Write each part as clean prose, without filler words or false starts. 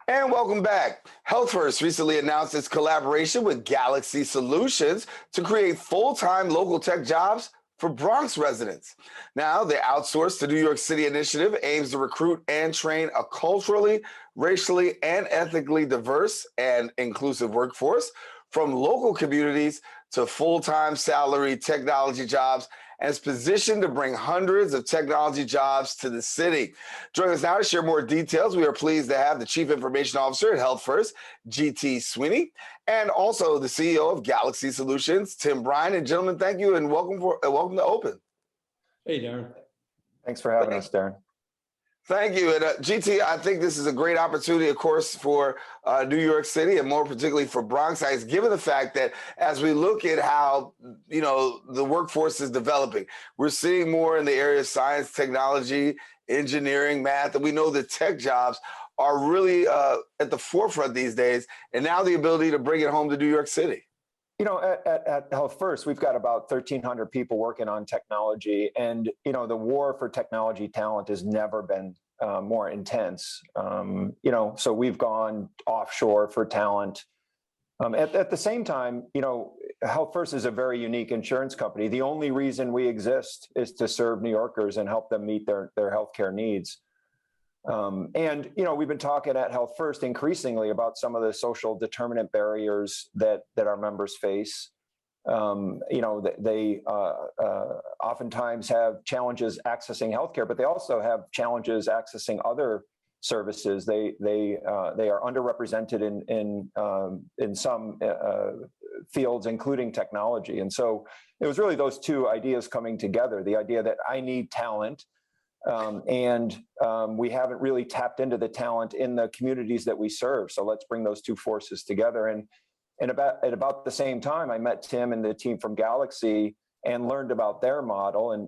And welcome back. Healthfirst recently announced its collaboration with GalaXe.Solutions to create full-time local tech jobs for Bronx residents. Now, the Outsource to New York City initiative aims to recruit and train a culturally, racially, and ethnically diverse and inclusive workforce from local communities to full-time salary technology jobs, and is positioned to bring hundreds of technology jobs to the city. Joining us now to share more details, we are pleased to have the Chief Information Officer at Healthfirst, GT Sweeney, and also the CEO of GalaXe.Solutions, Tim Bryan. And gentlemen, thank you and welcome to Open. Hey, Darren. Thanks for having us, Darren. Thank you. And GT, I think this is a great opportunity, of course, for New York City and more particularly for Bronx. Given the fact that as we look at how, the workforce is developing, we're seeing more in the area of science, technology, engineering, math, and we know that tech jobs are really at the forefront these days. And now the ability to bring it home to New York City. At Healthfirst, we've got about 1,300 people working on technology, and the war for technology talent has never been more intense. So we've gone offshore for talent. At the same time, Healthfirst is a very unique insurance company. The only reason we exist is to serve New Yorkers and help them meet their healthcare needs. We've been talking at Healthfirst increasingly about some of the social determinant barriers that our members face. They oftentimes have challenges accessing healthcare, but they also have challenges accessing other services. They are underrepresented in some fields, including technology. And so it was really those two ideas coming together: the idea that I need talent. We haven't really tapped into the talent in the communities that we serve. So let's bring those two forces together. And at about the same time, I met Tim and the team from GalaXe and learned about their model. And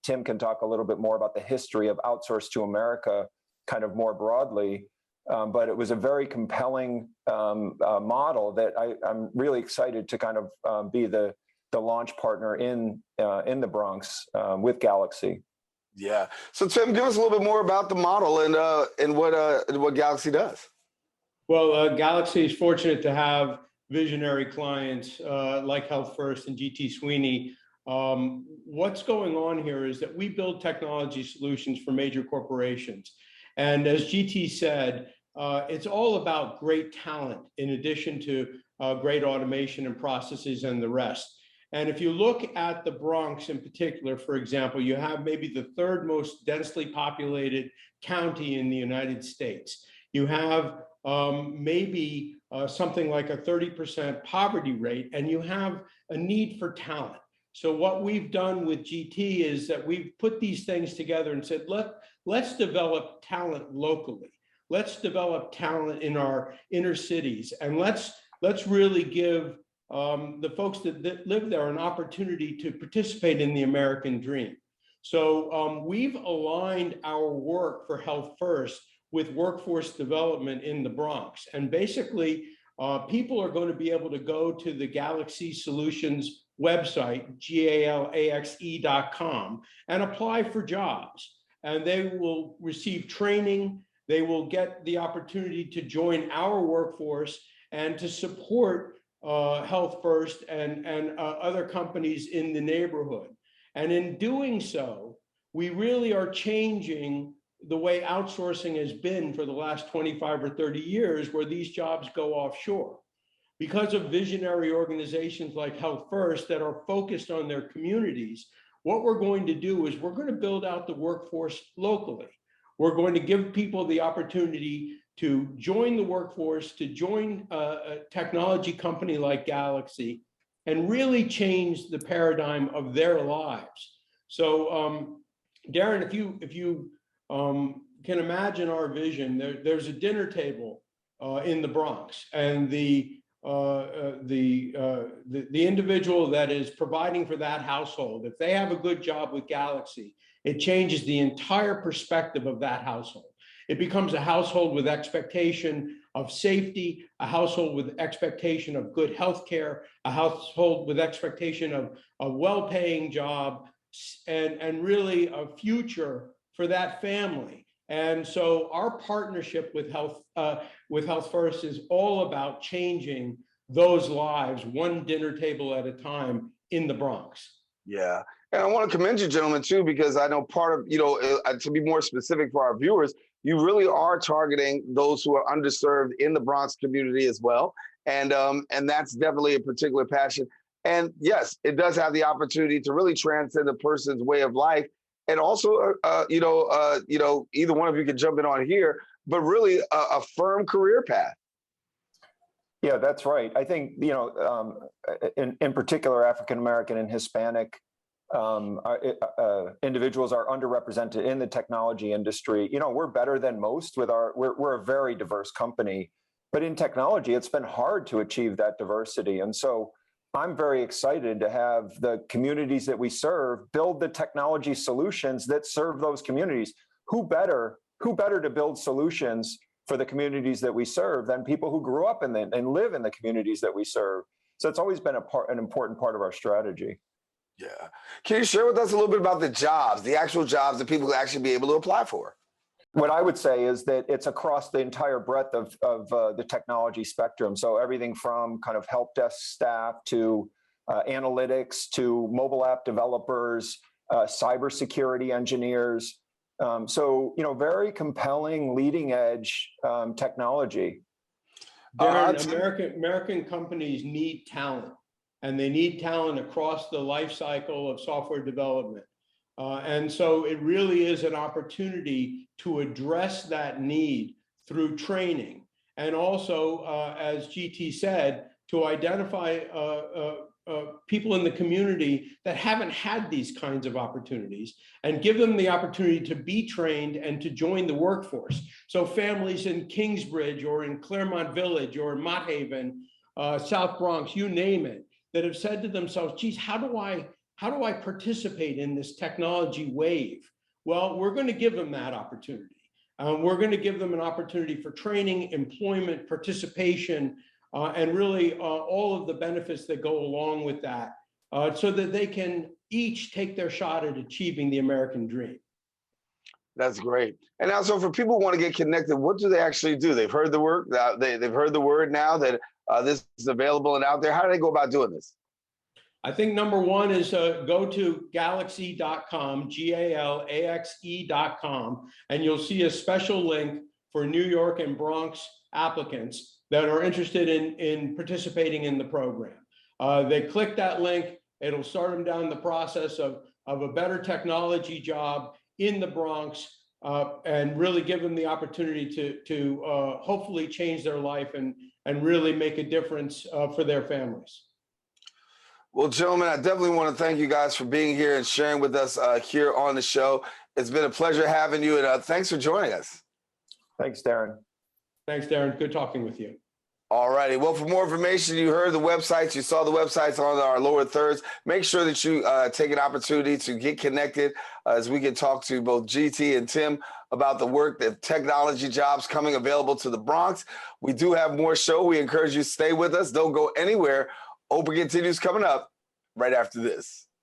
Tim can talk a little bit more about the history of Outsource to America, kind of more broadly. But it was a very compelling model that I'm really excited to kind of be the launch partner in the Bronx with GalaXe. Yeah. So Tim, give us a little bit more about the model and what GalaXe does. Well, GalaXe is fortunate to have visionary clients like Healthfirst and GT Sweeney. What's going on here is that we build technology solutions for major corporations. And as GT said, it's all about great talent in addition to great automation and processes and the rest. And if you look at the Bronx in particular, for example, you have maybe the third most densely populated county in the United States. You have maybe something like a 30% poverty rate, and you have a need for talent. So what we've done with GT is that we've put these things together and said, let's develop talent locally. Let's develop talent in our inner cities, and let's really give the folks that live there an opportunity to participate in the American dream. So we've aligned our work for Healthfirst with workforce development in the Bronx. And basically, people are going to be able to go to the GalaXe.Solutions website, GalaXe.com, and apply for jobs. And they will receive training. They will get the opportunity to join our workforce and to support Healthfirst and other companies in the neighborhood. And in doing so, we really are changing the way outsourcing has been for the last 25 or 30 years, where these jobs go offshore. Because of visionary organizations like Healthfirst that are focused on their communities, what we're going to do is we're going to build out the workforce locally. We're going to give people the opportunity to join the workforce, to join a technology company like GalaXe, and really change the paradigm of their lives. So, Darren, if you can imagine our vision, there's a dinner table in the Bronx, and the individual that is providing for that household, if they have a good job with GalaXe, it changes the entire perspective of that household. It becomes a household with expectation of safety, a household with expectation of good health care, a household with expectation of a well-paying job, and really a future for that family. And so our partnership with Healthfirst is all about changing those lives one dinner table at a time in the Bronx. Yeah. And I want to commend you, gentlemen, too, because I know part of, to be more specific for our viewers, you really are targeting those who are underserved in the Bronx community as well. And that's definitely a particular passion. And yes, it does have the opportunity to really transcend a person's way of life. And also, either one of you can jump in on here, but really a firm career path. Yeah, that's right. I think, in particular, African American and Hispanic individuals are underrepresented in the technology industry. We're better than most we're a very diverse company, but in technology, it's been hard to achieve that diversity. And so I'm very excited to have the communities that we serve build the technology solutions that serve those communities. Who better to build solutions for the communities that we serve than people who grew up and live in the communities that we serve? So it's always been an important part of our strategy. Yeah. Can you share with us a little bit about the actual jobs that people will actually be able to apply for? What I would say is that it's across the entire breadth of the technology spectrum. So everything from kind of help desk staff to analytics to mobile app developers, cybersecurity engineers. Very compelling leading edge technology. Darren, American companies need talent, and they need talent across the life cycle of software development. And so it really is an opportunity to address that need through training. And also, as GT said, to identify people in the community that haven't had these kinds of opportunities and give them the opportunity to be trained and to join the workforce. So families in Kingsbridge or in Claremont Village or in Mott Haven, South Bronx, you name it, that have said to themselves, geez, how do I participate in this technology wave? Well, we're going to give them that opportunity. We're going to give them an opportunity for training, employment, participation, and really all of the benefits that go along with that, so that they can each take their shot at achieving the American dream. That's great. And now, so for people who want to get connected, what do they actually do? They've heard the work, they've heard the word now that this is available and out there. How do they go about doing this? I think number one is go to GalaXe.com, GalaXe.com, and you'll see a special link for New York and Bronx applicants that are interested in participating in the program. They click that link, it'll start them down the process of a better technology job in the Bronx, and really give them the opportunity to hopefully change their life and really make a difference for their families. Well, gentlemen, I definitely want to thank you guys for being here and sharing with us here on the show. It's been a pleasure having you, and thanks for joining us. Thanks, Darren. Thanks, Darren. Good talking with you. All righty. Well, for more information, you heard the websites, you saw the websites on our lower thirds. Make sure that you take an opportunity to get connected as we can talk to both GT and Tim about the work, the technology jobs coming available to the Bronx. We do have more show. We encourage you to stay with us. Don't go anywhere. Oprah continues coming up right after this.